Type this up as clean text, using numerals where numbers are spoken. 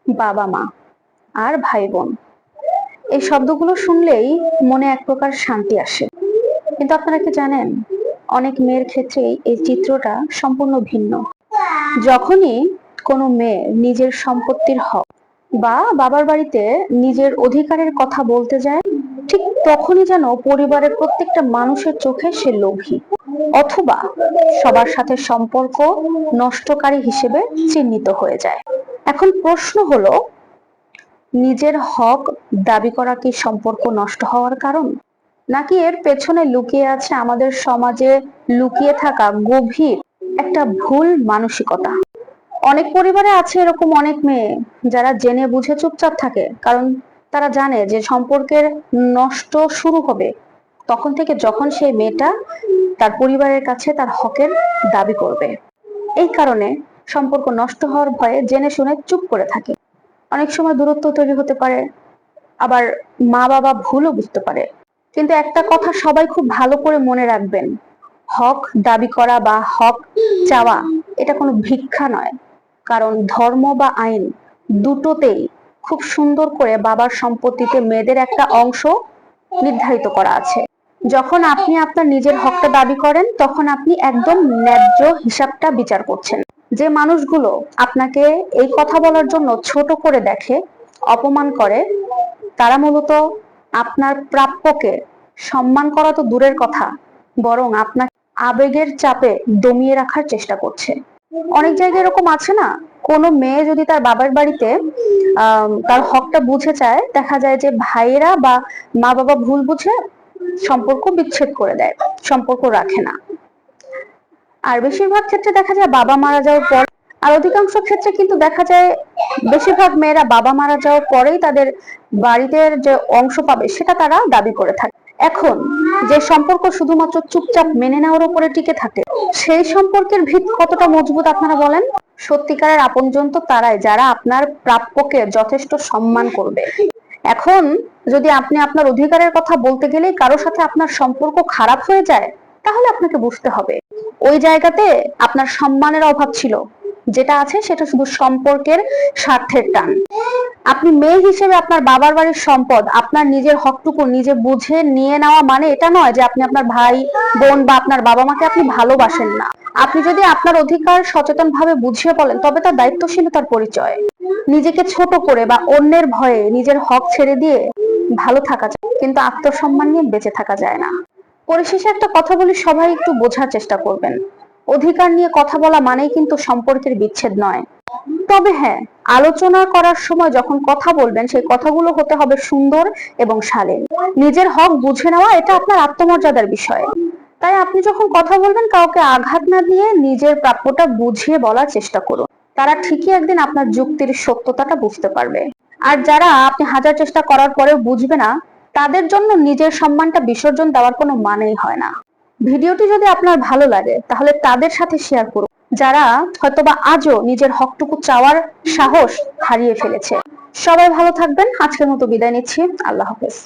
বাবা মা আর ভাই বোন, এই শব্দগুলো শুনলেই মনে এক প্রকার শান্তি আসে। কিন্তু আপনারা কি জানেন, অনেক মেয়ের ক্ষেত্রেই এই চিত্রটা সম্পূর্ণ ভিন্ন। যখনই কোনো মেয়ে নিজের সম্পত্তির হক বা বাবার বাড়িতে নিজের অধিকারের কথা বলতে যায়, ঠিক তখনই যেন পরিবারের প্রত্যেকটা মানুষের চোখে সে লোভী, অথবা সবার সাথে সম্পর্ক নষ্টকারী হিসেবে চিহ্নিত হয়ে যায়। এখন প্রশ্ন হলো, নিজের হক দাবি করা কি সম্পর্ক নষ্ট হওয়ার কারণ, নাকি এর পেছনে লুকিয়ে আছে আমাদের সমাজে লুকিয়ে থাকা গভীর একটা ভুল মানসিকতা? অনেক পরিবারে আছে এরকম অনেক মেয়ে যারা জেনে বুঝে চুপচাপ থাকে, কারণ তারা জানে যে সম্পর্কের নষ্ট শুরু হবে তখন থেকে, যখন সেই মেয়েটা তার পরিবারের কাছে তার হকের দাবি করবে। এই কারণে সম্পর্ক নষ্ট হওয়ার ভয়ে জেনে শুনে চুপ করে থাকে। অনেক সময় দূরত্ব তৈরি হতে পারে, আবার মা বাবা ভুলও বুঝতে পারে। কিন্তু একটা কথা সবাই খুব ভালো করে মনে রাখবেন, হক দাবি করা বা হক চাওয়া এটা কোনো ভিক্ষা নয়। কারণ ধর্ম বা আইন দুটোতেই খুব সুন্দর করে বাবার সম্পত্তিতে মেয়েদের একটা অংশ নির্ধারিত করা আছে। যখন আপনি আপনার নিজের হকটা দাবি করেন, তখন আপনি একদম ন্যায্য হিসাবটা বিচার করছেন। যে মানুষগুলো আপনাকে এই কথা বলার জন্য ছোট করে দেখে, অপমান করে, তারা মূলত আপনার প্রাপ্যকে সম্মান করা তো দূরের কথা, বরং আপনার আবেগের চাপে দমিয়ে রাখার চেষ্টা করছে। অনেক জায়গায় এরকম আছে না, কোনো মেয়ে যদি তার বাবার বাড়িতে তার হকটা বুঝে চায়, দেখা যায় যে ভাইয়েরা বা মা বাবা ভুল বুঝে সম্পর্ক বিচ্ছেদ করে দেয়, সম্পর্ক রাখে না। আর বেশিরভাগ ক্ষেত্রে দেখা যায় বাবা মারা যাওয়ার পর, আর অধিকাংশ ক্ষেত্রে কিন্তু দেখা যায় বেশিরভাগ মেয়েরা বাবা মারা যাওয়ার পরেই তাদের বাড়িতে যে অংশ পাবে সেটা তারা দাবি করে থাকে। এখন যে সম্পর্ক শুধুমাত্র চুপচাপ মেনে নেওয়ার উপরে টিকে থাকে, সেই সম্পর্কের ভিত কতটা মজবুত আপনারা বলেন? সত্যিকারের আপনজন তো তারাই যারা আপনার প্রাপ্যকে যথেষ্ট সম্মান করবে। এখন যদি আপনি আপনার অধিকারের কথা বলতে গেলেই কারোর সাথে আপনার সম্পর্ক খারাপ হয়ে যায়, তাহলে আপনাকে বুঝতে হবে ওই জায়গাতে আপনার সম্মানের অভাব ছিল। যেটা আছে সেটা শুধু সম্পর্কের স্বার্থের টান। আপনি মেয়ে হিসেবে আপনার বাবার বাড়ির সম্পদ, আপনার নিজের হকটুকু নিজে বুঝে নিয়ে নেওয়া মানে এটা নয় যে আপনি আপনার ভাই বোন বা আপনার বাবা মাকে আপনি ভালোবাসেন না। আপনি যদি আপনার অধিকার সচেতন ভাবে বুঝিয়ে বলেন, তবে তার দায়িত্বশীলতার পরিচয়। নিজেকে ছোট করে বা অন্যের ভয়ে নিজের হক ছেড়ে দিয়ে ভালো থাকা যায়, কিন্তু আত্মসম্মান নিয়ে বেঁচে থাকা যায় না। পরিশেষে একটা কথা বলি, সবাই একটু বোঝার চেষ্টা করবেন, অধিকার নিয়ে কথা বলা মানেই কিন্তু সম্পর্কের বিচ্ছেদ নয়। তবে হ্যাঁ, আলোচনা করার সময় যখন কথা বলবেন, সেই কথাগুলো হতে হবে সুন্দর এবং শালীন। নিজের হক বুঝে নেওয়া এটা আপনার আত্মমর্যাদার বিষয়। তাই আপনি যখন কথা বলবেন, কাউকে আঘাত না দিয়ে নিজের প্রাপ্যটা বুঝিয়ে বলার চেষ্টা করুন। তারা ঠিকই একদিন আপনার যুক্তির সত্যতাটা বুঝতে পারবে। আর যারা আপনি হাজার চেষ্টা করার পরেও বুঝবে না, তাদের জন্য নিজের সম্মানটা বিসর্জন দেওয়ার কোনো মানেই হয় না। ভিডিওটি যদি আপনার ভালো লাগে, তাহলে তাদের সাথে শেয়ার করুন যারা হয়তোবা আজও নিজের হকটুকু চাওয়ার সাহস হারিয়ে ফেলেছে। সবাই ভালো থাকবেন। আজকের মতো বিদায় নিচ্ছি। আল্লাহ হাফেজ।